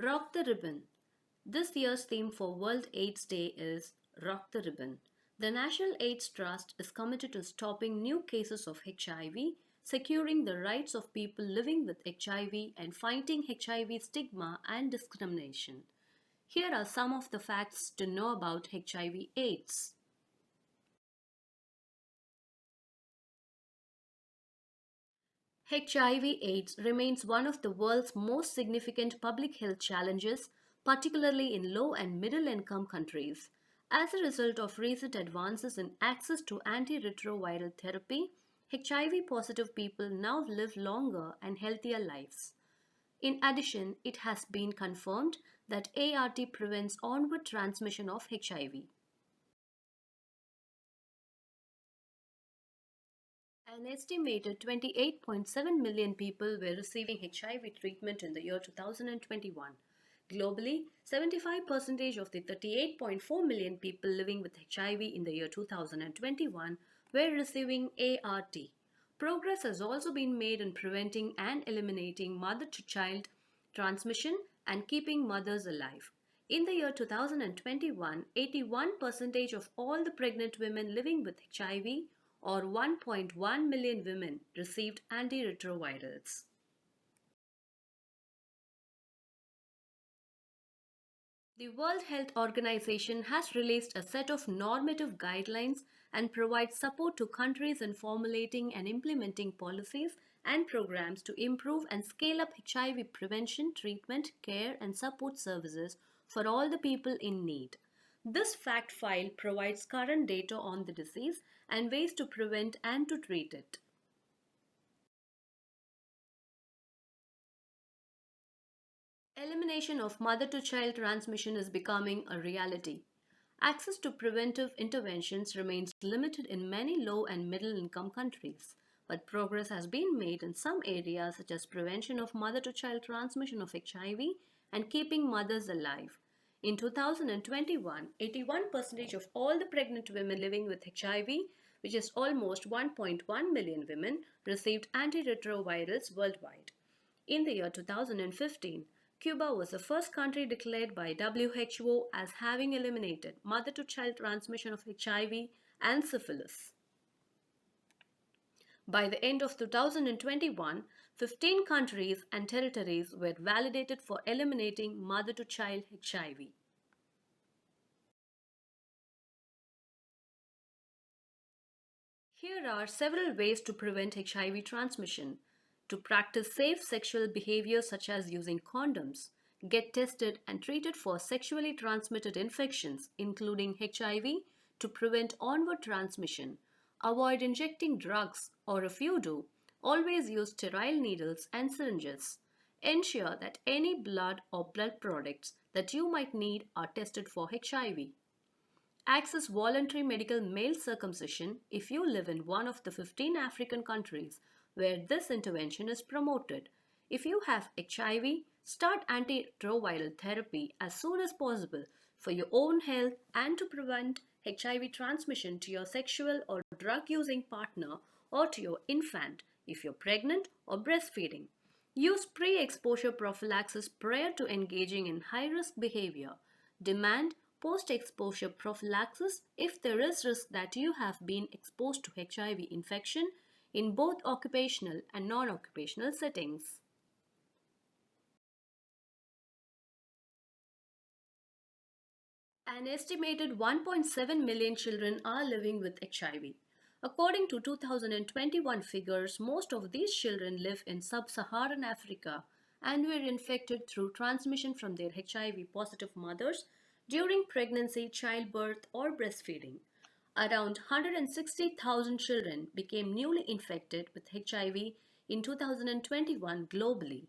Rock the Ribbon. This year's theme for World AIDS Day is Rock the Ribbon. The National AIDS Trust is committed to stopping new cases of HIV, securing the rights of people living with HIV, and fighting HIV stigma and discrimination. Here are some of the facts to know about HIV/AIDS. HIV/AIDS remains one of the world's most significant public health challenges, particularly in low and middle income countries. As a result of recent advances in access to antiretroviral therapy, HIV positive people now live longer and healthier lives. In addition, it has been confirmed that ART prevents onward transmission of HIV. An estimated 28.7 million people were receiving HIV treatment in the year 2021. Globally, 75% of the 38.4 million people living with HIV in the year 2021 were receiving ART. Progress has also been made in preventing and eliminating mother-to-child transmission and keeping mothers alive. In the year 2021, 81% of all the pregnant women living with HIV, or 1.1 million women, received antiretrovirals. The World Health Organization has released a set of normative guidelines and provides support to countries in formulating and implementing policies and programs to improve and scale up HIV prevention, treatment, care, and support services for all the people in need. This fact file provides current data on the disease and ways to prevent and to treat it. Elimination of mother-to-child transmission is becoming a reality. Access to preventive interventions remains limited in many low and middle-income countries, but progress has been made in some areas such as prevention of mother-to-child transmission of HIV and keeping mothers alive. In 2021, 81% of all the pregnant women living with HIV, which is almost 1.1 million women, received antiretrovirals worldwide. In the year 2015, Cuba was the first country declared by WHO as having eliminated mother-to-child transmission of HIV and syphilis. By the end of 2021, 15 countries and territories were validated for eliminating mother-to-child HIV. Here are several ways to prevent HIV transmission. To practice safe sexual behavior such as using condoms, get tested and treated for sexually transmitted infections, including HIV, to prevent onward transmission. Avoid injecting drugs, or if you do, always use sterile needles and syringes. Ensure that any blood or blood products that you might need are tested for HIV. Access voluntary medical male circumcision if you live in one of the 15 African countries where this intervention is promoted. If you have HIV, start antiretroviral therapy as soon as possible for your own health and to prevent HIV transmission to your sexual or drug-using partner or to your infant if you're pregnant or breastfeeding. Use pre-exposure prophylaxis prior to engaging in high-risk behavior. Demand post-exposure prophylaxis if there is risk that you have been exposed to HIV infection in both occupational and non-occupational settings. An estimated 1.7 million children are living with HIV. According to 2021 figures, most of these children live in sub-Saharan Africa and were infected through transmission from their HIV-positive mothers during pregnancy, childbirth, or breastfeeding. Around 160,000 children became newly infected with HIV in 2021 globally.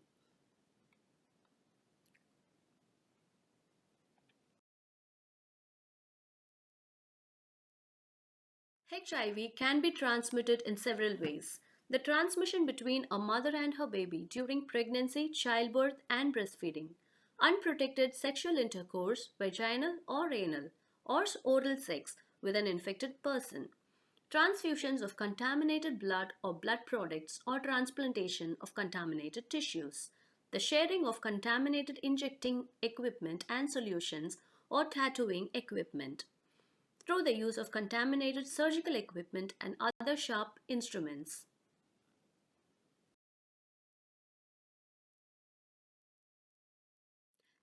HIV can be transmitted in several ways. The transmission between a mother and her baby during pregnancy, childbirth, and breastfeeding. Unprotected sexual intercourse, vaginal or anal, or oral sex with an infected person. Transfusions of contaminated blood or blood products or transplantation of contaminated tissues. the sharing of contaminated injecting equipment and solutions or tattooing equipment, through the use of contaminated surgical equipment and other sharp instruments.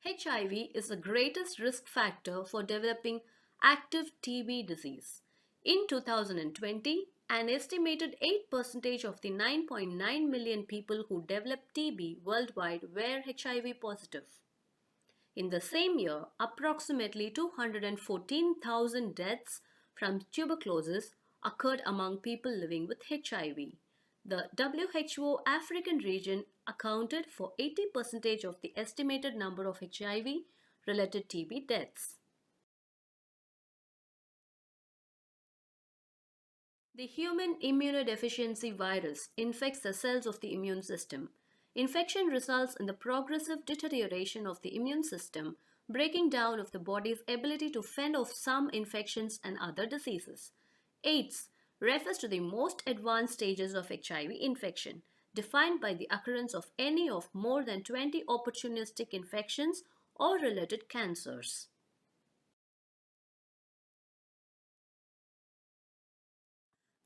HIV is the greatest risk factor for developing active TB disease. In 2020, an estimated 8% of the 9.9 million people who developed TB worldwide were HIV positive. In the same year, approximately 214,000 deaths from tuberculosis occurred among people living with HIV. The WHO African region accounted for 80% of the estimated number of HIV-related TB deaths. The human immunodeficiency virus infects the cells of the immune system. Infection results in the progressive deterioration of the immune system, breaking down of the body's ability to fend off some infections and other diseases. AIDS refers to the most advanced stages of HIV infection, defined by the occurrence of any of more than 20 opportunistic infections or related cancers.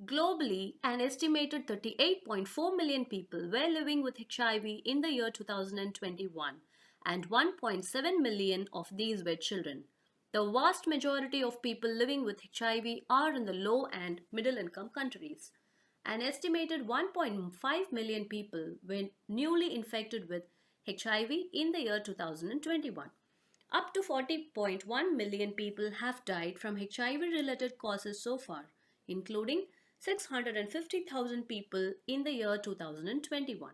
Globally, an estimated 38.4 million people were living with HIV in the year 2021, and 1.7 million of these were children. The vast majority of people living with HIV are in the low and middle income countries. An estimated 1.5 million people were newly infected with HIV in the year 2021. Up to 40.1 million people have died from HIV-related causes so far, including 650,000 people in the year 2021.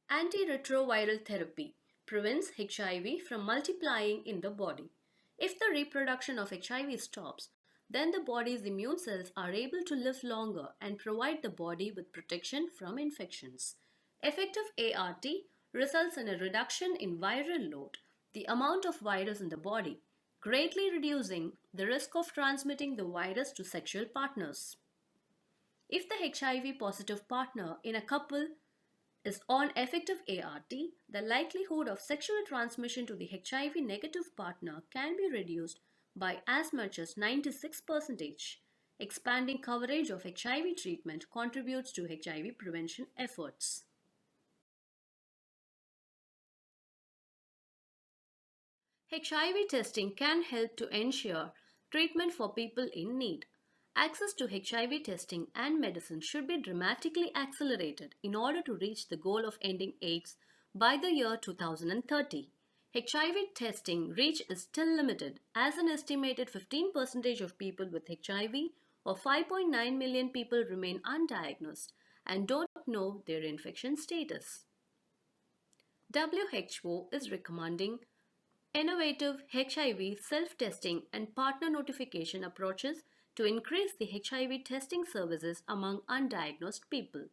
Antiretroviral therapy prevents HIV from multiplying in the body. If the reproduction of HIV stops, then the body's immune cells are able to live longer and provide the body with protection from infections. Effective ART results in a reduction in viral load, the amount of virus in the body, greatly reducing the risk of transmitting the virus to sexual partners. If the HIV positive partner in a couple is on effective ART, the likelihood of sexual transmission to the HIV negative partner can be reduced by as much as 96%. Expanding coverage of HIV treatment contributes to HIV prevention efforts. HIV testing can help to ensure treatment for people in need. Access to HIV testing and medicine should be dramatically accelerated in order to reach the goal of ending AIDS by the year 2030. HIV testing reach is still limited, as an estimated 15% of people with HIV or 5.9 million people remain undiagnosed and don't know their infection status. WHO is recommending innovative HIV self-testing and partner notification approaches to increase the HIV testing services among undiagnosed people.